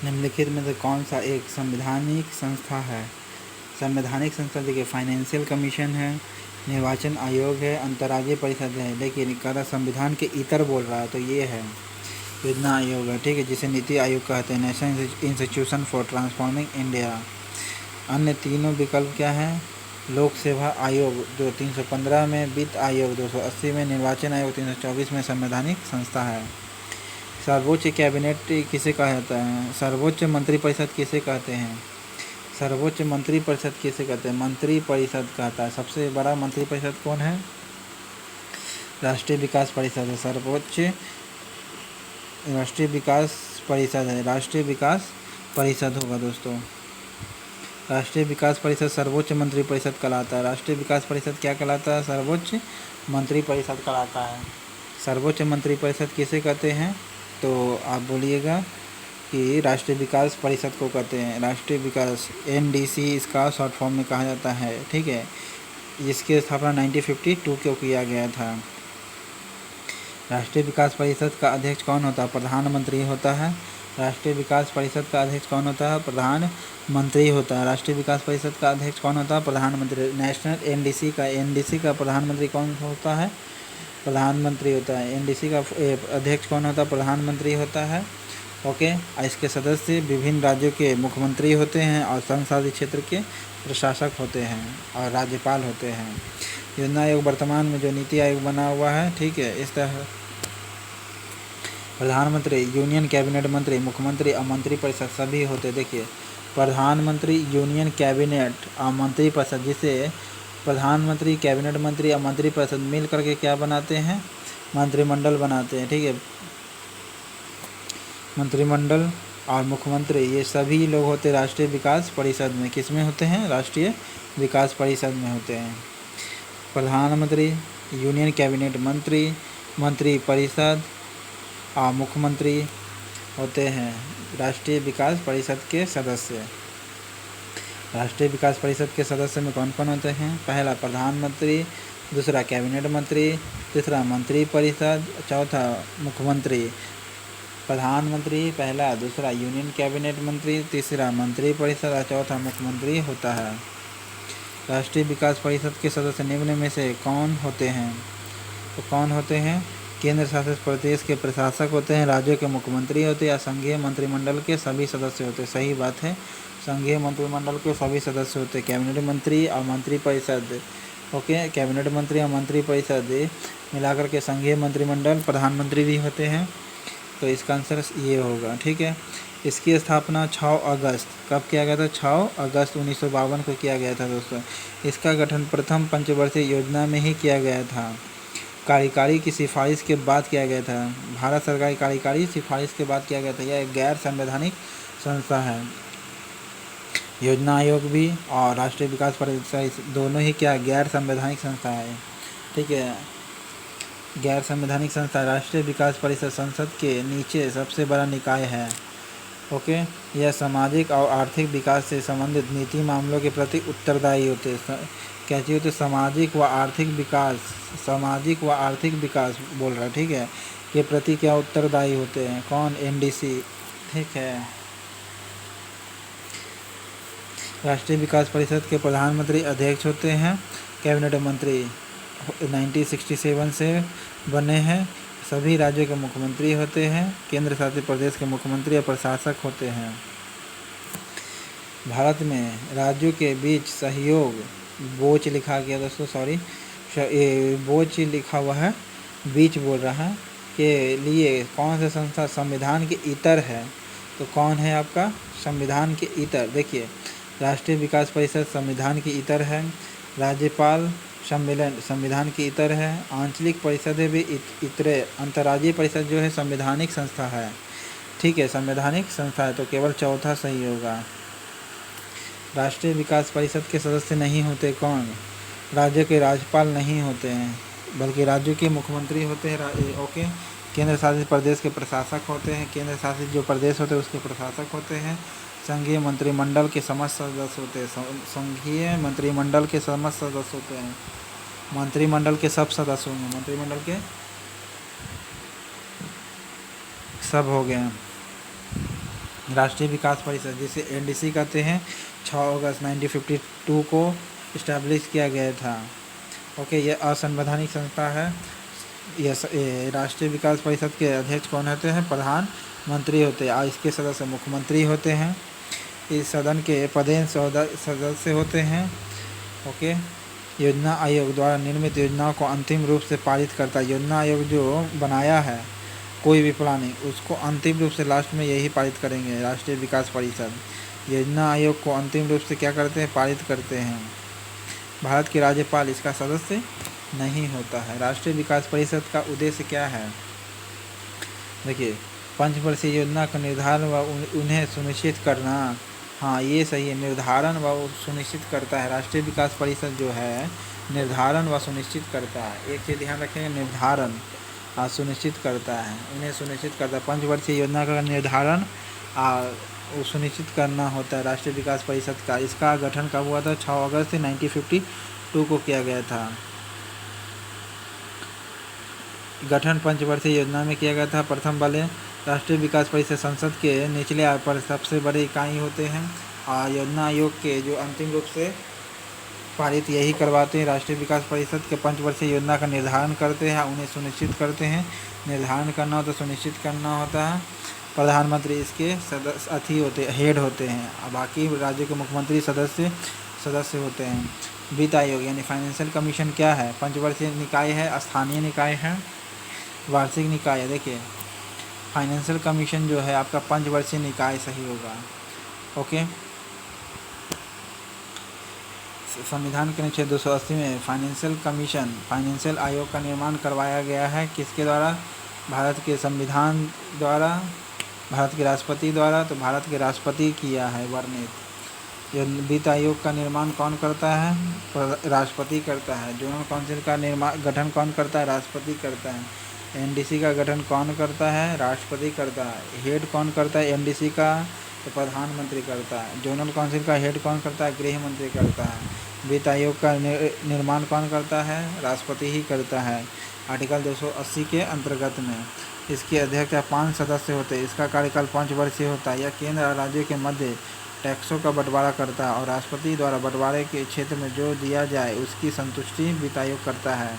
निम्नलिखित में से कौन सा एक संवैधानिक संस्था है? संवैधानिक संस्था देखिए फाइनेंशियल कमीशन है, निर्वाचन आयोग है, अंतर्राज्यीय परिषद है। लेकिन कदा संविधान के इतर बोल रहा है तो ये है योजना आयोग है, ठीक है, जिसे नीति आयोग कहते हैं, national institution for transforming India. अन्य तीनों विकल्प क्या है? लोक सेवा आयोग जो 315 में, वित्त आयोग 280 में, निर्वाचन आयोग 324 में संवैधानिक संस्था है। सर्वोच्च कैबिनेट किसे कहा जाता है? सर्वोच्च मंत्रिपरिषद किसे कहते हैं? सर्वोच्च मंत्रिपरिषद किसे कहते हैं? मंत्रिपरिषद कहता है। सबसे बड़ा मंत्रिपरिषद कौन है? राष्ट्रीय विकास परिषद है। सर्वोच्च राष्ट्रीय विकास परिषद है, राष्ट्रीय विकास परिषद होगा दोस्तों। राष्ट्रीय विकास परिषद सर्वोच्च मंत्रिपरिषद कहलाता है। राष्ट्रीय विकास परिषद क्या कहलाता है? सर्वोच्च मंत्रिपरिषद कहलाता है। सर्वोच्च मंत्रिपरिषद किसे कहते हैं? तो आप बोलिएगा कि राष्ट्रीय विकास परिषद को कहते हैं। राष्ट्रीय विकास NDC इसका शॉर्ट फॉर्म में कहा जाता है, ठीक है। इसकी स्थापना 1952 को किया गया था। राष्ट्रीय विकास परिषद का अध्यक्ष कौन होता है? प्रधानमंत्री होता है। राष्ट्रीय विकास परिषद का अध्यक्ष कौन होता है? प्रधानमंत्री होता है। राष्ट्रीय विकास परिषद का अध्यक्ष कौन होता है? प्रधानमंत्री। नेशनल NDC का प्रधानमंत्री कौन होता है? प्रधानमंत्री होता है। NDC का अध्यक्ष कौन होता है? प्रधानमंत्री होता है, ओके। इसके सदस्य विभिन्न राज्यों के मुख्यमंत्री होते हैं और संघ शासित क्षेत्र के प्रशासक होते हैं और राज्यपाल होते हैं। योजना आयोग वर्तमान में जो नीति आयोग बना हुआ है, ठीक है, इस तरह प्रधानमंत्री, यूनियन कैबिनेट मंत्री, मुख्यमंत्री और मंत्रिपरिषद सभी होते। देखिए प्रधानमंत्री, यूनियन कैबिनेट और मंत्रिपरिषद, जिसे प्रधानमंत्री, कैबिनेट मंत्री और मंत्रिपरिषद मिल करके क्या बनाते हैं? मंत्रिमंडल बनाते हैं, ठीक है। मंत्रिमंडल और मुख्यमंत्री ये सभी लोग होते राष्ट्रीय विकास परिषद में। किस में होते हैं? राष्ट्रीय विकास परिषद में होते हैं। प्रधानमंत्री, यूनियन कैबिनेट मंत्री, मंत्रिपरिषद और मुख्यमंत्री होते हैं राष्ट्रीय विकास परिषद के सदस्य। राष्ट्रीय विकास परिषद के सदस्य में कौन कौन होते हैं? पहला प्रधानमंत्री, दूसरा कैबिनेट मंत्री, तीसरा मंत्रिपरिषद, चौथा मुख्यमंत्री। प्रधानमंत्री पहला, दूसरा यूनियन कैबिनेट मंत्री, तीसरा मंत्रिपरिषद और चौथा मुख्यमंत्री होता है। राष्ट्रीय विकास परिषद के सदस्य निम्न में से कौन होते हैं? तो कौन होते हैं? केंद्र शासित प्रदेश के प्रशासक होते हैं, राज्यों के मुख्यमंत्री होते हैं या संघीय मंत्रिमंडल के सभी सदस्य होते हैं। सही बात है, संघीय मंत्रिमंडल के सभी सदस्य होते हैं। कैबिनेट मंत्री और मंत्रिपरिषद, ओके, कैबिनेट मंत्री और मंत्रिपरिषद मिलाकर के संघीय मंत्रिमंडल, प्रधानमंत्री भी होते हैं। तो इसका आंसर ये होगा, ठीक है। इसकी स्थापना 6 अगस्त कब किया गया था? 6 अगस्त 1952 को किया गया था दोस्तों। इसका गठन प्रथम पंचवर्षीय योजना में ही किया गया था। कार्यकारी की सिफारिश के बाद किया गया था। भारत सरकार की कार्यकारी सिफारिश के बाद किया गया था। यह एक गैर संवैधानिक संस्था है। योजना आयोग भी और राष्ट्रीय विकास परिषद दोनों ही क्या गैर संवैधानिक संस्था है, ठीक है। गैर संवैधानिक संस्था राष्ट्रीय विकास परिषद संसद के नीचे सबसे बड़ा निकाय है, ओके। यह सामाजिक और आर्थिक विकास से संबंधित नीति मामलों के प्रति उत्तरदायी होते। कैसे होते? सामाजिक व आर्थिक विकास, सामाजिक व आर्थिक विकास बोल रहा है, ठीक है, के प्रति क्या उत्तरदायी होते हैं? कौन? NDC, ठीक है। राष्ट्रीय विकास परिषद के प्रधानमंत्री अध्यक्ष होते हैं। कैबिनेट मंत्री 1967 से बने हैं। सभी राज्यों के मुख्यमंत्री होते हैं। केंद्र शासित प्रदेश के मुख्यमंत्री और प्रशासक होते हैं। भारत में राज्यों के बीच सहयोग, बोच लिखा गया दोस्तों, सॉरी, बोच लिखा हुआ है, बीच बोल रहा है, के लिए कौन सा संस्था संविधान के इतर है? तो कौन है आपका? संविधान के इतर। देखिए राष्ट्रीय विकास परिषद संविधान के इतर है। राज्यपाल सम्मेलन संविधान के इतर है। आंचलिक परिषदें भी इतरे। अंतर्राज्यीय परिषद जो है संवैधानिक संस्था है, ठीक है, संवैधानिक संस्था है। तो केवल चौथा सही होगा। राष्ट्रीय विकास परिषद के सदस्य नहीं होते कौन? राज्य के राज्यपाल नहीं होते हैं, बल्कि राज्यों के मुख्यमंत्री होते हैं, ओके। केंद्र शासित प्रदेश के प्रशासक होते हैं। केंद्र शासित जो प्रदेश होते हैं उसके प्रशासक होते हैं। संघीय मंत्रिमंडल के समस्त सदस्य होते हैं। संघीय मंत्रिमंडल के समस्त सदस्य होते हैं। मंत्रिमंडल के सब सदस्य होंगे। मंत्रिमंडल के सब हो गए। राष्ट्रीय विकास परिषद, जिसे एनडीसी कहते हैं, 6 अगस्त 1952 को इस्टेब्लिश किया गया था। ओके, ये असंवैधानिक संस्था है। ये राष्ट्रीय विकास परिषद के अध्यक्ष कौन होते हैं? प्रधानमंत्री होते हैं और इसके सदस्य मुख्यमंत्री होते हैं। इस सदन के पदेन सदस्य होते हैं। ओके, योजना आयोग द्वारा निर्मित योजनाओं को अंतिम रूप से पारित करता है। योजना आयोग जो बनाया है कोई भी प्लानिंग, उसको अंतिम रूप से लास्ट में यही पारित करेंगे, राष्ट्रीय विकास परिषद। योजना आयोग को अंतिम रूप से क्या करते हैं? पारित करते हैं। भारत के राज्यपाल इसका सदस्य नहीं होता है। राष्ट्रीय विकास परिषद का उद्देश्य क्या है? देखिए, पंचवर्षीय योजना का निर्धारण व उन्हें सुनिश्चित करना। हाँ, ये सही है, निर्धारण व सुनिश्चित करता है। राष्ट्रीय विकास परिषद जो है निर्धारण व सुनिश्चित करता है। एक चीज़ ध्यान रखेंगे, निर्धारण और सुनिश्चित करता है, उन्हें सुनिश्चित करता है। पंचवर्षीय योजना का निर्धारण सुनिश्चित करना होता है राष्ट्रीय विकास परिषद का। इसका गठन कब हुआ था? 6 अगस्त 1952 को किया गया था। गठन पंचवर्षीय योजना में किया गया था। प्रथम वाले राष्ट्रीय विकास परिषद संसद के निचले आय पर सबसे बड़े इकाई होते हैं और योजना आयोग के जो अंतिम रूप से पारित यही करवाते हैं। राष्ट्रीय विकास परिषद के पंचवर्षीय योजना का निर्धारण करते हैं, उन्हें सुनिश्चित करते हैं। निर्धारण करना होता है, सुनिश्चित करना होता है। प्रधानमंत्री इसके सदस्य होते हेड होते हैं और बाकी राज्यों के मुख्यमंत्री सदस्य होते हैं। वित्त आयोग यानी फाइनेंशियल कमीशन क्या है? पंचवर्षीय निकाय है, स्थानीय निकाय है, वार्षिक निकाय है। देखिए, फाइनेंशियल कमीशन जो है आपका पंचवर्षीय निकाय सही होगा। ओके, संविधान के अनुच्छेद 280 में फाइनेंशियल आयोग का निर्माण करवाया गया है। किसके द्वारा? भारत के संविधान द्वारा, भारत के राष्ट्रपति द्वारा। तो भारत के राष्ट्रपति किया है वर्णित। यह वित्त आयोग का निर्माण कौन करता है? राष्ट्रपति करता है। जोनल काउंसिल का गठन कौन करता है? राष्ट्रपति करता है। एनडीसी का गठन कौन करता है? राष्ट्रपति करता है। हेड कौन करता है एनडीसी का? तो प्रधानमंत्री करता है। जोनल काउंसिल का हेड कौन करता है? गृह मंत्री करता है। वित्त आयोग का निर्माण कौन करता है? राष्ट्रपति ही करता है। आर्टिकल 280 के अंतर्गत में इसके अध्यक्ष 5 सदस्य होते हैं। इसका कार्यकाल 5 वर्षीय होता है। यह केंद्र और राज्यों के मध्य टैक्सों का बंटवारा करता है और राष्ट्रपति द्वारा बंटवारे के क्षेत्र में जो दिया जाए उसकी संतुष्टि वित्त आयोग करता है।